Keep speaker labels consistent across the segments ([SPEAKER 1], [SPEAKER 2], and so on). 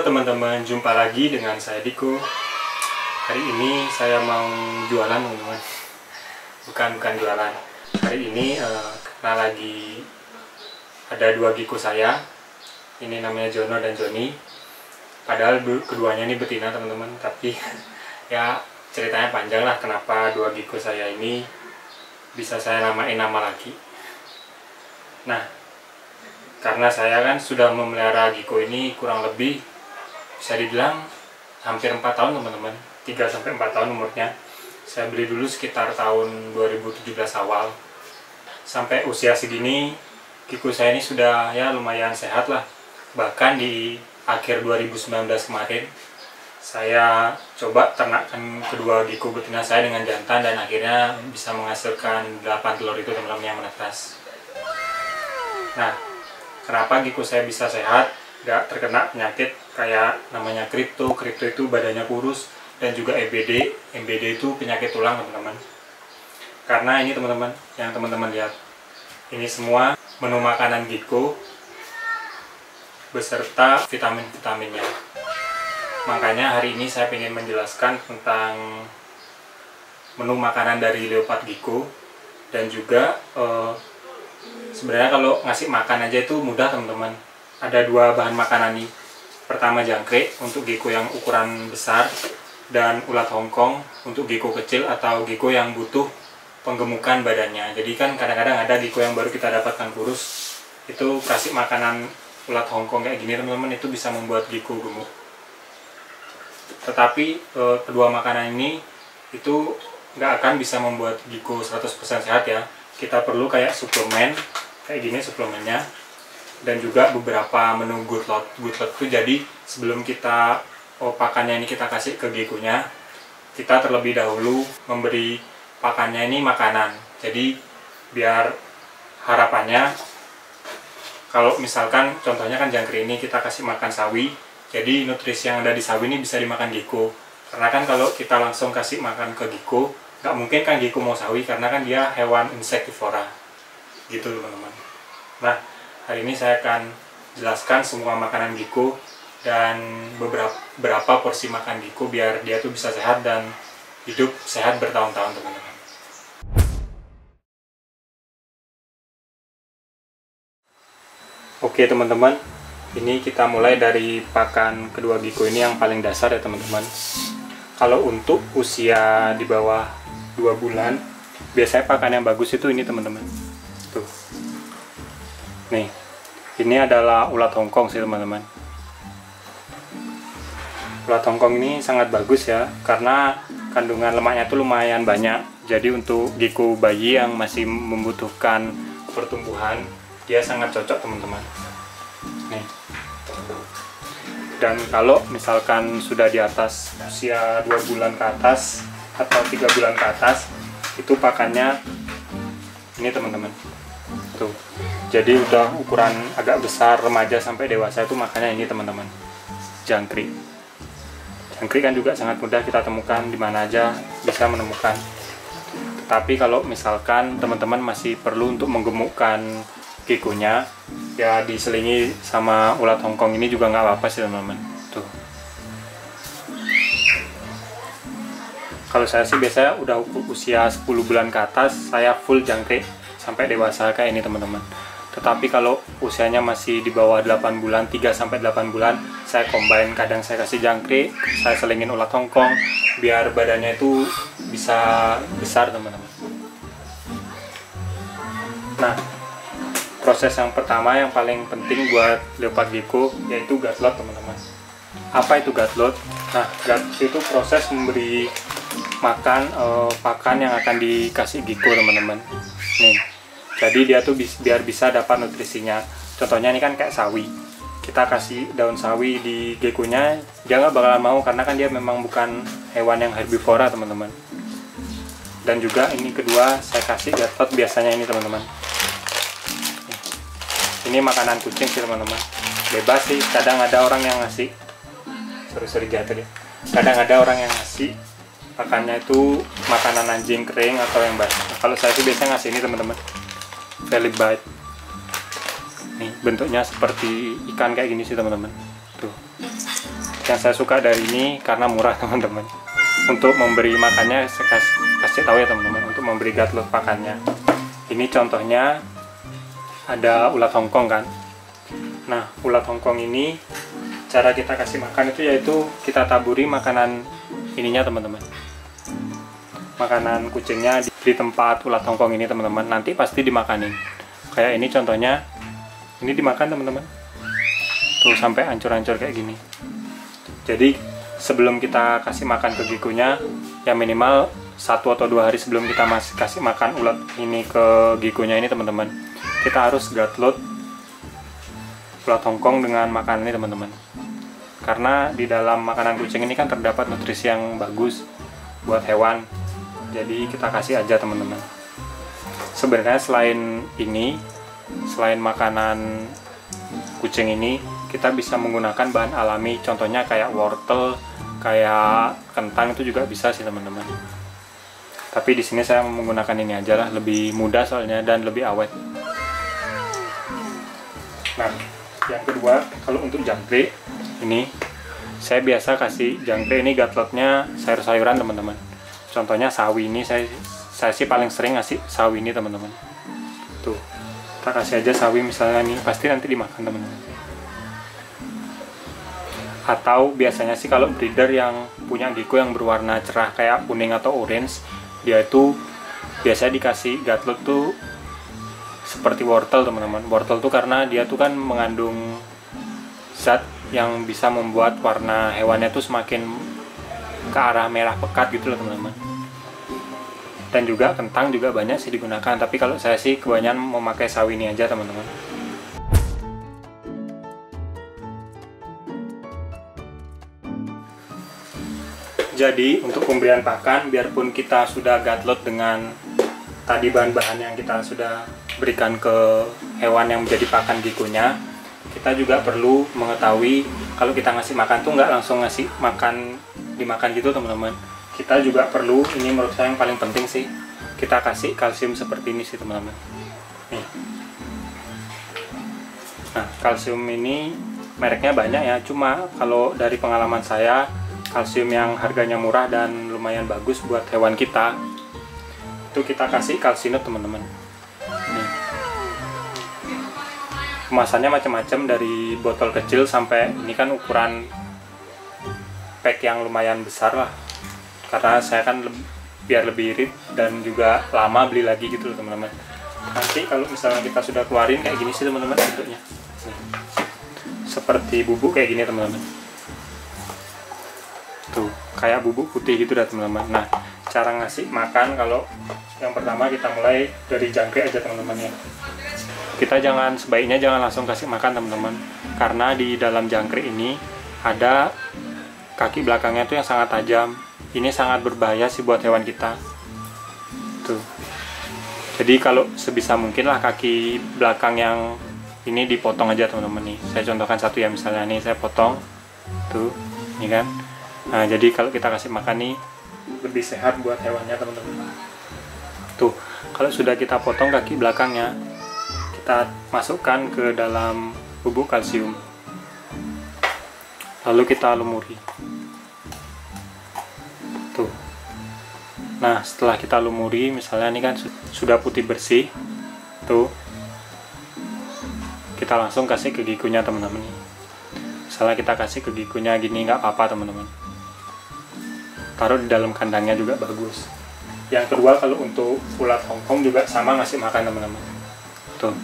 [SPEAKER 1] teman-teman, jumpa lagi dengan saya Diko. Hari ini saya mau jualan teman-teman. Bukan jualan. Hari ini karena lagi ada dua Giko saya. Ini namanya Jono dan Joni. Padahal keduanya ini betina teman-teman. Tapi ya ceritanya panjang lah kenapa dua Giko saya ini bisa saya namain nama laki. Nah, karena saya kan sudah memelihara Giko ini kurang lebih bisa dibilang hampir 4 tahun teman-teman, 3-4 tahun umurnya. Saya beli dulu sekitar tahun 2017 awal. Sampai usia segini Giko saya ini sudah ya lumayan sehat lah. Bahkan di akhir 2019 kemarin saya coba ternakkan kedua Giko betina saya dengan jantan dan akhirnya bisa menghasilkan 8 telur itu teman-teman yang menetas. Nah, kenapa Giko saya bisa sehat, gak terkena penyakit kayak namanya kripto itu badannya kurus, dan juga MBD itu penyakit tulang teman-teman. Karena ini teman-teman, yang teman-teman lihat, ini semua menu makanan Giko beserta vitamin-vitaminnya. Makanya hari ini saya ingin menjelaskan tentang menu makanan dari leopard Giko, dan juga sebenarnya kalau ngasih makan aja itu mudah teman-teman. Ada dua bahan makanan nih. Pertama jangkrik untuk Giko yang ukuran besar, dan ulat Hongkong untuk Giko kecil atau Giko yang butuh penggemukan badannya. Jadi kan kadang-kadang ada Giko yang baru kita dapatkan kurus, itu kasih makanan ulat Hongkong kayak gini teman-teman, itu bisa membuat Giko gemuk. Tetapi kedua makanan ini itu nggak akan bisa membuat Giko 100% sehat ya. Kita perlu kayak suplemen, kayak gini suplemennya, dan juga beberapa menu good lot itu. Jadi sebelum kita pakannya ini kita kasih ke Gikonya, kita terlebih dahulu memberi pakannya ini makanan. Jadi biar harapannya, kalau misalkan contohnya kan jangkrik ini kita kasih makan sawi, jadi nutrisi yang ada di sawi ini bisa dimakan Giko. Karena kan kalau kita langsung kasih makan ke Giko, nggak mungkin kan Giko mau sawi, karena kan dia hewan insektivora gitu teman-teman. Nah, hari ini saya akan jelaskan semua makanan Giko dan beberapa porsi makan Giko biar dia tuh bisa sehat dan hidup sehat bertahun-tahun teman-teman. Oke teman-teman, ini kita mulai dari pakan kedua Giko ini yang paling dasar ya teman-teman. Kalau untuk usia di bawah 2 bulan, biasanya pakan yang bagus itu ini teman-teman. Tuh. Nih, ini adalah ulat Hongkong sih teman-teman. Ulat Hongkong ini sangat bagus ya, karena kandungan lemaknya tuh lumayan banyak. Jadi untuk Giko bayi yang masih membutuhkan pertumbuhan, dia sangat cocok teman-teman. Nih. Dan kalau misalkan sudah di atas usia 2 bulan ke atas atau 3 bulan ke atas, itu pakannya ini teman-teman. Tuh. Jadi udah ukuran agak besar, remaja sampai dewasa itu makannya ini teman-teman. Jangkrik. Jangkrik kan juga sangat mudah kita temukan di mana aja, bisa menemukan. Tetapi kalau misalkan teman-teman masih perlu untuk menggemukkan Gikonya, ya diselingi sama ulat Hongkong ini juga nggak apa-apa sih teman-teman. Tuh. Kalau saya sih biasanya udah usia 10 bulan ke atas, saya full jangkrik sampai dewasa kayak ini teman-teman. Tetapi kalau usianya masih di bawah 8 bulan, 3-8 bulan, saya combine, kadang saya kasih jangkrik, saya selingin ulat Hongkong, biar badannya itu bisa besar teman-teman. Nah, proses yang pertama yang paling penting buat leopard Giko yaitu gut load teman-teman. Apa itu gut load? Nah, gut itu proses memberi makan pakan yang akan dikasih Giko teman-teman. Nih, jadi dia tuh biar bisa dapat nutrisinya. Contohnya ini kan kayak sawi, kita kasih daun sawi di Gikonya, dia nggak bakalan mau karena kan dia memang bukan hewan yang herbivora teman-teman. Dan juga ini kedua saya kasih gut load biasanya ini teman-teman. Ini makanan kucing sih teman-teman, bebas sih. Kadang ada orang yang ngasih, sorry jatuh deh. Kadang ada orang yang ngasih pakannya itu makanan anjing kering atau yang basah. Kalau saya sih biasanya ngasih ini teman-teman, Valley Bite. Nih bentuknya seperti ikan kayak gini sih teman-teman. Tuh. Yang saya suka dari ini karena murah teman-teman. Untuk memberi makannya saya kasih tahu ya teman-teman, untuk memberi gatlot pakannya. Ini contohnya ada ulat Hongkong kan. Nah, ulat Hongkong ini cara kita kasih makan itu yaitu kita taburi makanan ininya teman-teman. Makanan kucingnya di tempat ulat Hongkong ini teman-teman, nanti pasti dimakanin. Kayak ini contohnya, ini dimakan teman-teman. Tuh sampai hancur-hancur kayak gini. Jadi sebelum kita kasih makan ke gikunya, ya minimal 1 atau 2 hari sebelum kita masih kasih makan ulat ini ke gikunya ini teman-teman, kita harus gatlot ulat Hongkong dengan makanan ini teman-teman. Karena di dalam makanan kucing ini kan terdapat nutrisi yang bagus buat hewan. Jadi kita kasih aja teman-teman. Sebenarnya selain ini, selain makanan kucing ini, kita bisa menggunakan bahan alami, contohnya kayak wortel, kayak kentang itu juga bisa sih teman-teman. Tapi di sini saya menggunakan ini aja lah, lebih mudah soalnya dan lebih awet. Nah, yang kedua, kalau untuk jangkrik ini saya biasa kasih jangkrik ini gatlotnya sayur-sayuran teman-teman. Contohnya sawi ini saya sih paling sering ngasih sawi ini teman-teman. Tuh, kita kasih aja sawi misalnya nih, pasti nanti dimakan teman-teman. Atau biasanya sih kalau breeder yang punya giku yang berwarna cerah kayak kuning atau orange, dia itu biasanya dikasih gatlot tuh seperti wortel teman-teman. Wortel tuh karena dia tuh kan mengandung zat yang bisa membuat warna hewannya tuh semakin ke arah merah pekat gitu loh teman-teman. Dan juga kentang juga banyak sih digunakan, tapi kalau saya sih kebanyakan memakai sawi ini aja teman-teman. Jadi untuk pemberian pakan, biarpun kita sudah gatlot dengan tadi bahan-bahan yang kita sudah berikan ke hewan yang menjadi pakan gikunya, kita juga perlu mengetahui kalau kita ngasih makan tuh nggak langsung ngasih makan dimakan gitu teman-teman. Kita juga perlu, ini menurut saya yang paling penting sih, kita kasih kalsium seperti ini sih teman-teman. Nih. Nah, kalsium ini mereknya banyak ya, cuma kalau dari pengalaman saya, kalsium yang harganya murah dan lumayan bagus buat hewan kita itu kita kasih kalsinut teman-teman. Kemasannya macam-macam, dari botol kecil sampai ini kan ukuran pack yang lumayan besar lah, karena saya kan biar lebih irit dan juga lama beli lagi gitu loh teman-teman. Nanti kalau misalnya kita sudah keluarin kayak gini sih teman-teman bentuknya, seperti bubuk kayak gini teman-teman. Tuh, kayak bubuk putih gitu dah teman-teman. Nah, cara ngasih makan, kalau yang pertama kita mulai dari jangkrik aja teman-teman ya. Kita sebaiknya jangan langsung kasih makan teman-teman, karena di dalam jangkrik ini ada kaki belakangnya tuh yang sangat tajam. Ini sangat berbahaya sih buat hewan kita. Tuh. Jadi kalau sebisa mungkin lah kaki belakang yang ini dipotong aja teman-teman nih. Saya contohkan satu ya, misalnya nih saya potong. Tuh, ini kan. Nah, jadi kalau kita kasih makan nih lebih sehat buat hewannya teman-teman. Tuh, kalau sudah kita potong kaki belakangnya, kita masukkan ke dalam bubuk kalsium. Lalu kita lumuri. Tuh. Nah, setelah kita lumuri, misalnya ini kan sudah putih bersih. Tuh. Kita langsung kasih ke gikunya teman-teman. Misalnya kita kasih ke gikunya gini, nggak apa-apa teman-teman. Taruh di dalam kandangnya juga bagus. Yang kedua, kalau untuk ulat Hongkong juga sama ngasih makan teman-teman. Tuh.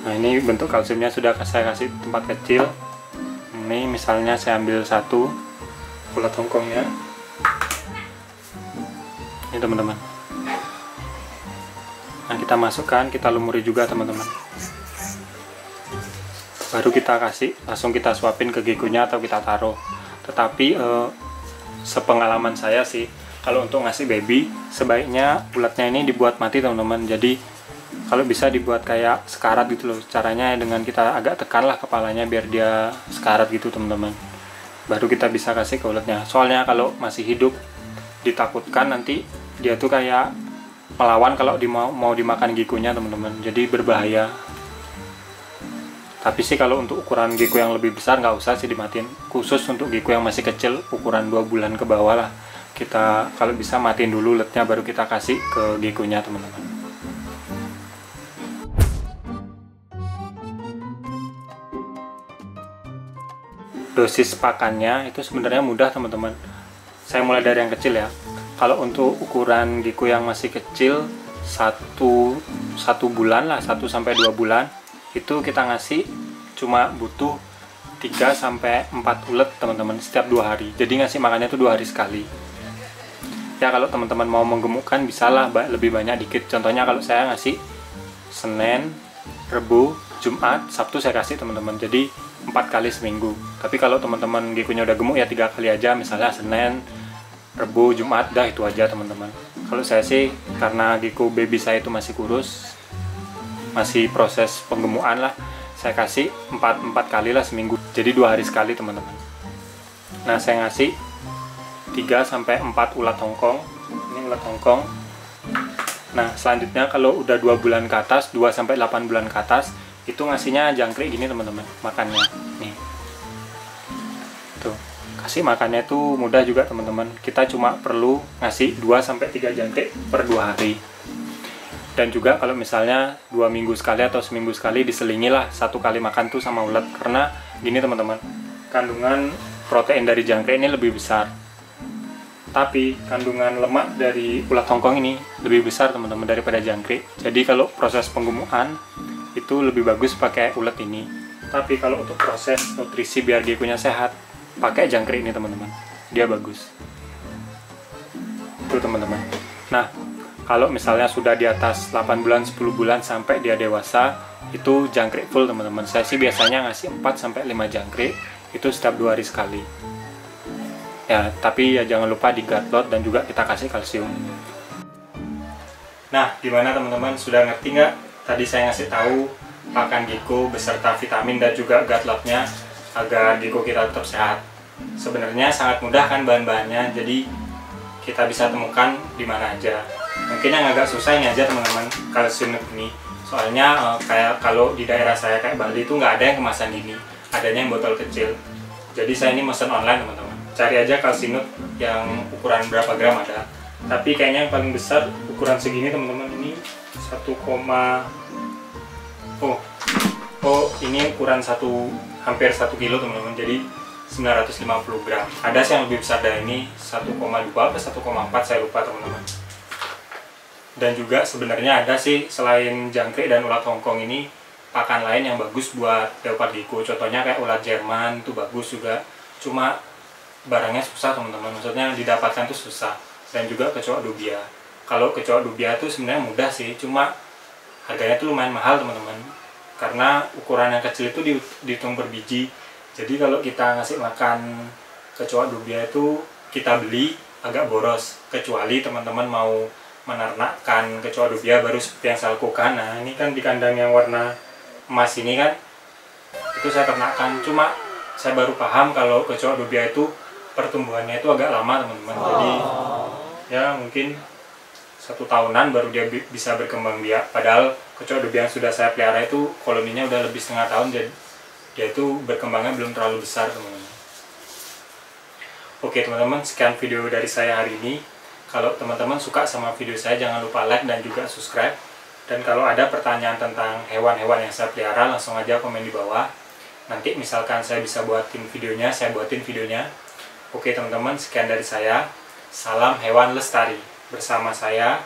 [SPEAKER 1] Nah, ini bentuk kalsiumnya sudah saya kasih tempat kecil. Ini misalnya saya ambil satu ulat Hongkongnya. Ini teman-teman. Nah, kita masukkan, kita lumuri juga teman-teman. Baru kita kasih, langsung kita suapin ke gikunya atau kita taruh. Tetapi sepengalaman saya sih, kalau untuk ngasih baby sebaiknya ulatnya ini dibuat mati teman-teman. Jadi kalau bisa dibuat kayak sekarat gitu loh. Caranya dengan kita agak tekanlah kepalanya biar dia sekarat gitu teman-teman. Baru kita bisa kasih ke ulatnya. Soalnya kalau masih hidup ditakutkan nanti dia tuh kayak melawan kalau mau dimakan gikunya teman-teman. Jadi berbahaya. Tapi sih kalau untuk ukuran gecko yang lebih besar nggak usah sih dimatiin. Khusus untuk gecko yang masih kecil, ukuran 2 bulan ke bawah lah, kita kalau bisa matiin dulu lednya, baru kita kasih ke geckonya teman-teman. Dosis pakannya itu sebenarnya mudah teman-teman. Saya mulai dari yang kecil ya. Kalau untuk ukuran gecko yang masih kecil, satu bulan lah, 1-2 bulan, itu kita ngasih cuma butuh 3-4 ulet teman-teman setiap 2 hari. Jadi ngasih makannya itu 2 hari sekali. Ya kalau teman-teman mau menggemukkan bisalah lebih banyak dikit. Contohnya kalau saya ngasih Senin, Rabu, Jumat, Sabtu saya kasih teman-teman. Jadi 4 kali seminggu. Tapi kalau teman-teman geckonya udah gemuk ya 3 kali aja, misalnya Senin, Rabu, Jumat, dah itu aja teman-teman. Kalau saya sih karena gecko baby saya itu masih kurus, masih proses penggemukan lah, saya kasih 4 kali lah seminggu. Jadi 2 hari sekali teman-teman. Nah saya ngasih 3-4 ulat Hongkong. Ini ulat Hongkong. Nah selanjutnya kalau udah 2 bulan ke atas, 2-8 bulan ke atas, itu ngasihnya jangkrik gini teman-teman, makannya nih. Tuh, kasih makannya itu mudah juga teman-teman. Kita cuma perlu ngasih 2-3 jangkrik per 2 hari. Dan juga kalau misalnya 2 minggu sekali atau seminggu sekali diselingi lah 1 kali makan tuh sama ulat. Karena gini teman-teman, kandungan protein dari jangkrik ini lebih besar, tapi kandungan lemak dari ulat Hongkong ini lebih besar teman-teman daripada jangkrik. Jadi kalau proses penggemukan itu lebih bagus pakai ulat ini. Tapi kalau untuk proses nutrisi biar geckonya sehat, pakai jangkrik ini teman-teman, dia bagus itu teman-teman. Nah kalau misalnya sudah di atas 8 bulan, 10 bulan sampai dia dewasa, itu jangkrik full teman-teman. Saya sih biasanya ngasih 4-5 jangkrik, itu setiap 2 hari sekali ya. Tapi ya jangan lupa di gut load dan juga kita kasih kalsium. Nah gimana teman-teman, sudah ngerti nggak? Tadi saya ngasih tahu pakan gecko beserta vitamin dan juga gut load-nya agar gecko kita tetap sehat. Sebenarnya sangat mudah kan bahan-bahannya, jadi kita bisa temukan di mana aja. Mungkin yang agak susah ini aja teman-teman, kalsium ini. Soalnya kayak kalau di daerah saya kayak Bali itu nggak ada yang kemasan gini, adanya yang botol kecil. Jadi saya ini mesen online teman-teman. Cari aja kalsium yang ukuran berapa gram ada. Tapi kayaknya yang paling besar ukuran segini teman-teman, ini 1, ini ukuran hampir 1 kilo teman-teman, jadi 950 gram. Ada sih yang lebih besar dari ini, 1,2 atau 1,4 saya lupa teman-teman. Dan juga sebenarnya ada sih selain jangkrik dan ulat Hongkong ini pakan lain yang bagus buat leopard gecko. Contohnya kayak ulat Jerman tuh bagus juga, cuma barangnya susah teman-teman, maksudnya didapatkan tuh susah. Dan juga kecoa dubia. Kalau kecoa dubia tuh sebenarnya mudah sih, cuma harganya tuh lumayan mahal teman-teman, karena ukuran yang kecil itu dihitung per biji. Jadi kalau kita ngasih makan kecoa dubia itu kita beli agak boros, kecuali teman-teman mau menernakkan kecoa dubia baru seperti yang saya lakukan. Nah ini kan di kandang yang warna emas ini kan, itu saya ternakkan. Cuma saya baru paham kalau kecoa dubia itu pertumbuhannya itu agak lama teman-teman. Jadi ya mungkin 1 tahunan baru dia bisa berkembang biak. Padahal kecoa dubia yang sudah saya pelihara itu koloninya udah lebih setengah tahun, jadi dia itu berkembangnya belum terlalu besar teman-teman. Oke teman-teman, sekian video dari saya hari ini. Kalau teman-teman suka sama video saya, jangan lupa like dan juga subscribe. Dan kalau ada pertanyaan tentang hewan-hewan yang saya pelihara, langsung aja komen di bawah. Nanti misalkan saya bisa buatin videonya, saya buatin videonya. Oke teman-teman, sekian dari saya. Salam hewan lestari. Bersama saya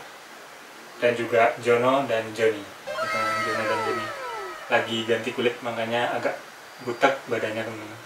[SPEAKER 1] dan juga Jono dan Joni. Jono dan Joni lagi ganti kulit, makanya agak butek badannya teman-teman.